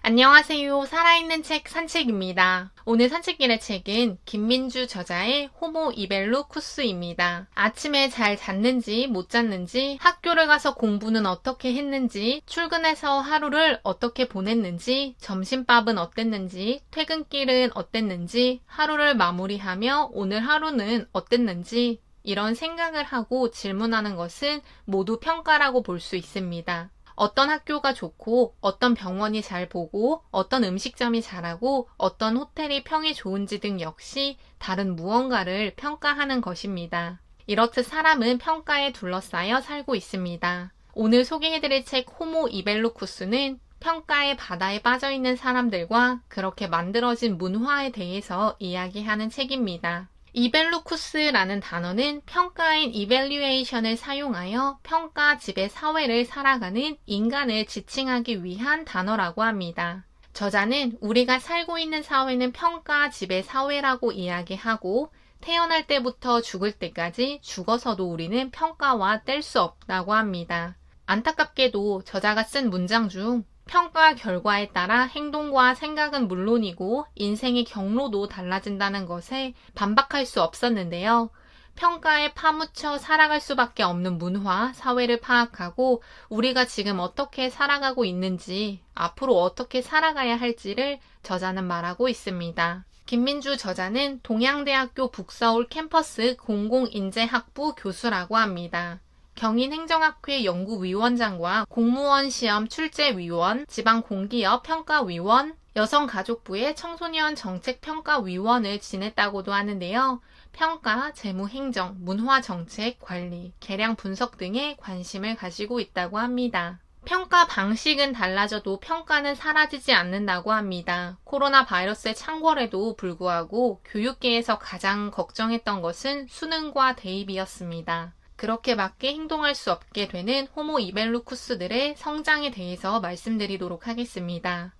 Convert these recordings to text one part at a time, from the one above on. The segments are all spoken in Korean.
안녕하세요. 살아있는 책 산책입니다. 오늘 산책길의 책은 김민주 저자의 호모 이벨루쿠스입니다. 아침에 잘 잤는지 못 잤는지, 학교를 가서 공부는 어떻게 했는지, 출근해서 하루를 어떻게 보냈는지, 점심밥은 어땠는지, 퇴근길은 어땠는지, 하루를 마무리하며 오늘 하루는 어땠는지, 이런 생각을 하고 질문하는 것은 모두 평가라고 볼 수 있습니다. 어떤 학교가 좋고, 어떤 병원이 잘 보고, 어떤 음식점이 잘하고, 어떤 호텔이 평이 좋은지 등 역시 다른 무언가를 평가하는 것입니다. 이렇듯 사람은 평가에 둘러싸여 살고 있습니다. 오늘 소개해드릴 책 호모 이벨루쿠스는 평가의 바다에 빠져있는 사람들과 그렇게 만들어진 문화에 대해서 이야기하는 책입니다. 이벨루쿠스라는 단어는 평가인 evaluation을 사용하여 평가 지배 사회를 살아가는 인간을 지칭하기 위한 단어라고 합니다. 저자는 우리가 살고 있는 사회는 평가 지배 사회라고 이야기하고 태어날 때부터 죽을 때까지 죽어서도 우리는 평가와 뗄 수 없다고 합니다. 안타깝게도 저자가 쓴 문장 중 평가 결과에 따라 행동과 생각은 물론이고 인생의 경로도 달라진다는 것에 반박할 수 없었는데요. 평가에 파묻혀 살아갈 수밖에 없는 문화, 사회를 파악하고 우리가 지금 어떻게 살아가고 있는지, 앞으로 어떻게 살아가야 할지를 저자는 말하고 있습니다. 김민주 저자는 동양대학교 북서울 캠퍼스 공공인재학부 교수라고 합니다. 경인행정학회 연구위원장과 공무원 시험 출제위원, 지방공기업 평가위원, 여성가족부의 청소년 정책평가위원을 지냈다고도 하는데요. 평가, 재무행정, 문화정책, 관리, 계량 분석 등에 관심을 가지고 있다고 합니다. 평가 방식은 달라져도 평가는 사라지지 않는다고 합니다. 코로나 바이러스의 창궐에도 불구하고 교육계에서 가장 걱정했던 것은 수능과 대입이었습니다. 그렇게밖에 행동할 수 없게 되는 호모 이벨루쿠스들의 성장에 대해서 말씀드리도록 하겠습니다.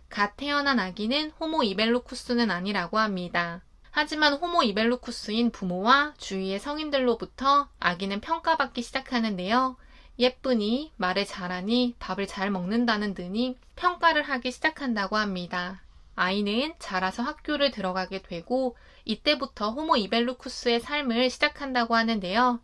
갓 태어난 아기는 호모 이벨루쿠스는 아니라고 합니다. 하지만 호모 이벨루쿠스인 부모와 주위의 성인들로부터 아기는 평가받기 시작하는데요. 예쁘니, 말을 잘하니, 밥을 잘 먹는다는 등이 평가를 하기 시작한다고 합니다. 아이는 자라서 학교를 들어가게 되고 이때부터 호모 이벨루쿠스의 삶을 시작한다고 하는데요.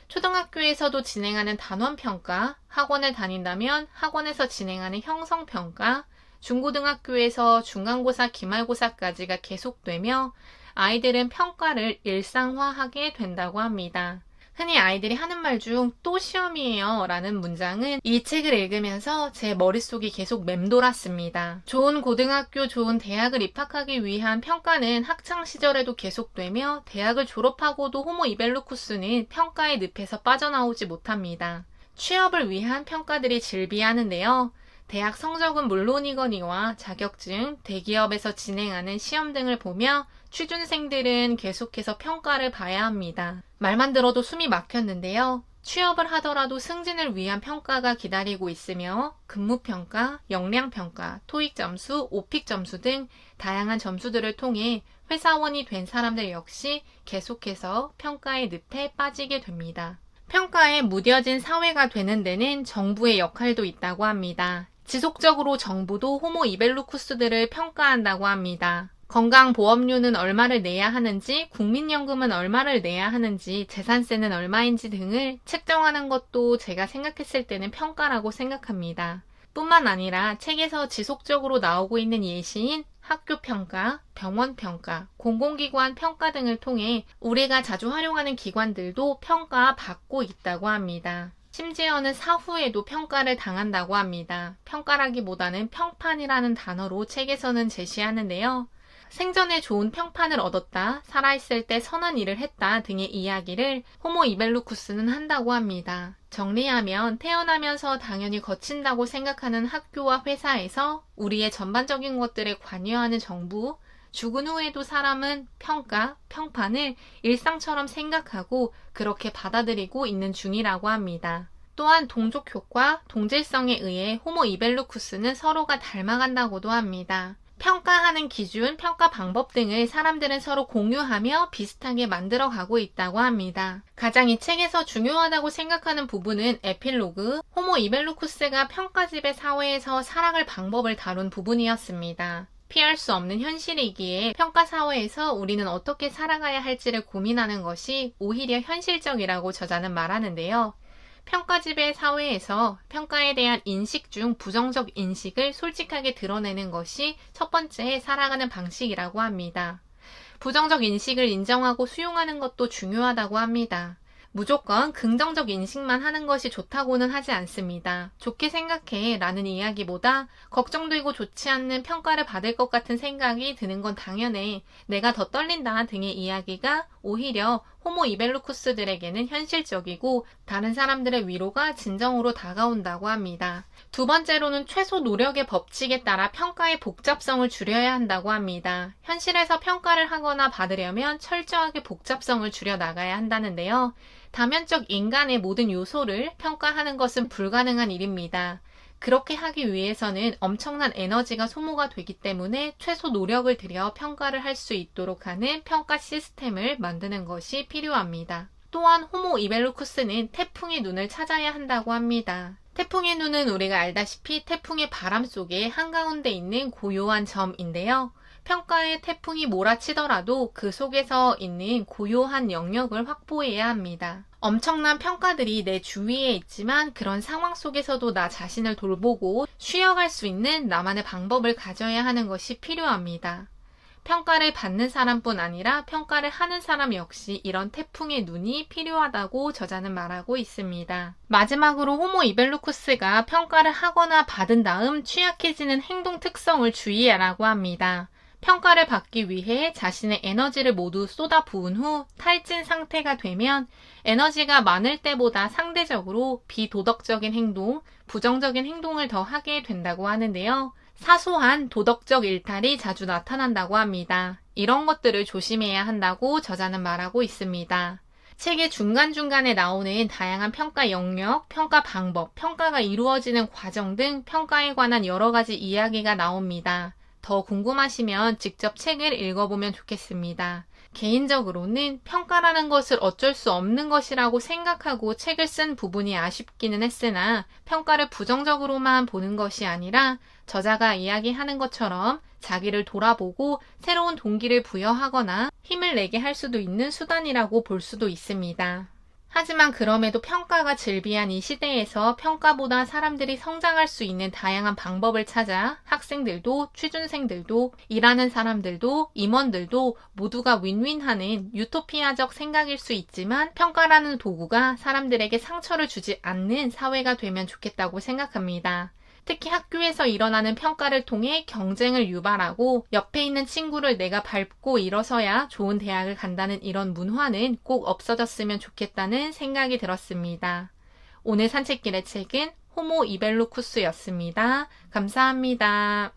초등학교에서도 진행하는 단원평가, 학원을 다닌다면 학원에서 진행하는 형성평가, 중고등학교에서 중간고사, 기말고사까지가 계속되며 아이들은 평가를 일상화하게 된다고 합니다. 흔히 아이들이 하는 말 중 또 시험이에요 라는 문장은 이 책을 읽으면서 제 머릿속이 계속 맴돌았습니다. 좋은 고등학교, 좋은 대학을 입학하기 위한 평가는 학창시절에도 계속되며 대학을 졸업하고도 호모 이벨루쿠스는 평가의 늪에서 빠져나오지 못합니다. 취업을 위한 평가들이 즐비하는데요. 대학 성적은 물론이거니와 자격증, 대기업에서 진행하는 시험 등을 보며 취준생들은 계속해서 평가를 봐야 합니다. 말만 들어도 숨이 막혔는데요. 취업을 하더라도 승진을 위한 평가가 기다리고 있으며 근무평가, 역량평가, 토익 점수, 오픽 점수 등 다양한 점수들을 통해 회사원이 된 사람들 역시 계속해서 평가의 늪에 빠지게 됩니다. 평가에 무뎌진 사회가 되는 데는 정부의 역할도 있다고 합니다. 지속적으로 정부도 호모 이벨루쿠스들을 평가한다고 합니다. 건강보험료는 얼마를 내야 하는지, 국민연금은 얼마를 내야 하는지, 재산세는 얼마인지 등을 책정하는 것도 제가 생각했을 때는 평가라고 생각합니다. 뿐만 아니라 책에서 지속적으로 나오고 있는 예시인 학교평가, 병원평가, 공공기관 평가 등을 통해 우리가 자주 활용하는 기관들도 평가받고 있다고 합니다. 심지어는 사후에도 평가를 당한다고 합니다. 평가라기보다는 평판이라는 단어로 책에서는 제시하는데요. 생전에 좋은 평판을 얻었다, 살아있을 때 선한 일을 했다 등의 이야기를 호모 이벨루쿠스는 한다고 합니다. 정리하면 태어나면서 당연히 거친다고 생각하는 학교와 회사에서 우리의 전반적인 것들에 관여하는 정부, 죽은 후에도 사람은 평가, 평판을 일상처럼 생각하고 그렇게 받아들이고 있는 중이라고 합니다. 또한 동족 효과, 동질성에 의해 호모 이벨루쿠스는 서로가 닮아간다고도 합니다. 평가하는 기준, 평가 방법 등을 사람들은 서로 공유하며 비슷하게 만들어가고 있다고 합니다. 가장 이 책에서 중요하다고 생각하는 부분은 에필로그, 호모 이벨루쿠스가 평가지배 사회에서 살아갈 방법을 다룬 부분이었습니다. 피할 수 없는 현실이기에 평가 사회에서 우리는 어떻게 살아가야 할지를 고민하는 것이 오히려 현실적이라고 저자는 말하는데요. 평가지배 사회에서 평가에 대한 인식 중 부정적 인식을 솔직하게 드러내는 것이 첫 번째 살아가는 방식이라고 합니다. 부정적 인식을 인정하고 수용하는 것도 중요하다고 합니다. 무조건 긍정적 인식만 하는 것이 좋다고는 하지 않습니다. 좋게 생각해 라는 이야기보다 걱정되고 좋지 않는 평가를 받을 것 같은 생각이 드는 건 당연해. 내가 더 떨린다 등의 이야기가 오히려 호모 이벨루쿠스들에게는 현실적이고 다른 사람들의 위로가 진정으로 다가온다고 합니다. 두 번째로는 최소 노력의 법칙에 따라 평가의 복잡성을 줄여야 한다고 합니다. 현실에서 평가를 하거나 받으려면 철저하게 복잡성을 줄여 나가야 한다는데요. 다면적 인간의 모든 요소를 평가하는 것은 불가능한 일입니다. 그렇게 하기 위해서는 엄청난 에너지가 소모가 되기 때문에 최소 노력을 들여 평가를 할 수 있도록 하는 평가 시스템을 만드는 것이 필요합니다. 또한 호모 이벨루쿠스는 태풍의 눈을 찾아야 한다고 합니다. 태풍의 눈은 우리가 알다시피 태풍의 바람 속에 한가운데 있는 고요한 점인데요. 평가의 태풍이 몰아치더라도 그 속에서 있는 고요한 영역을 확보해야 합니다. 엄청난 평가들이 내 주위에 있지만 그런 상황 속에서도 나 자신을 돌보고 쉬어갈 수 있는 나만의 방법을 가져야 하는 것이 필요합니다. 평가를 받는 사람뿐 아니라 평가를 하는 사람 역시 이런 태풍의 눈이 필요하다고 저자는 말하고 있습니다. 마지막으로 호모 이벨루쿠스가 평가를 하거나 받은 다음 취약해지는 행동 특성을 주의하라고 합니다. 평가를 받기 위해 자신의 에너지를 모두 쏟아부은 후 탈진 상태가 되면 에너지가 많을 때보다 상대적으로 비도덕적인 행동, 부정적인 행동을 더 하게 된다고 하는데요. 사소한 도덕적 일탈이 자주 나타난다고 합니다. 이런 것들을 조심해야 한다고 저자는 말하고 있습니다. 책의 중간중간에 나오는 다양한 평가 영역, 평가 방법, 평가가 이루어지는 과정 등 평가에 관한 여러 가지 이야기가 나옵니다. 더 궁금하시면 직접 책을 읽어보면 좋겠습니다. 개인적으로는 평가라는 것을 어쩔 수 없는 것이라고 생각하고 책을 쓴 부분이 아쉽기는 했으나 평가를 부정적으로만 보는 것이 아니라 저자가 이야기하는 것처럼 자기를 돌아보고 새로운 동기를 부여하거나 힘을 내게 할 수도 있는 수단이라고 볼 수도 있습니다. 하지만 그럼에도 평가가 즐비한 이 시대에서 평가보다 사람들이 성장할 수 있는 다양한 방법을 찾아 학생들도 취준생들도 일하는 사람들도 임원들도 모두가 윈윈하는 유토피아적 생각일 수 있지만 평가라는 도구가 사람들에게 상처를 주지 않는 사회가 되면 좋겠다고 생각합니다. 특히 학교에서 일어나는 평가를 통해 경쟁을 유발하고 옆에 있는 친구를 내가 밟고 일어서야 좋은 대학을 간다는 이런 문화는 꼭 없어졌으면 좋겠다는 생각이 들었습니다. 오늘 산책길의 책은 호모 이벨루쿠스였습니다. 감사합니다.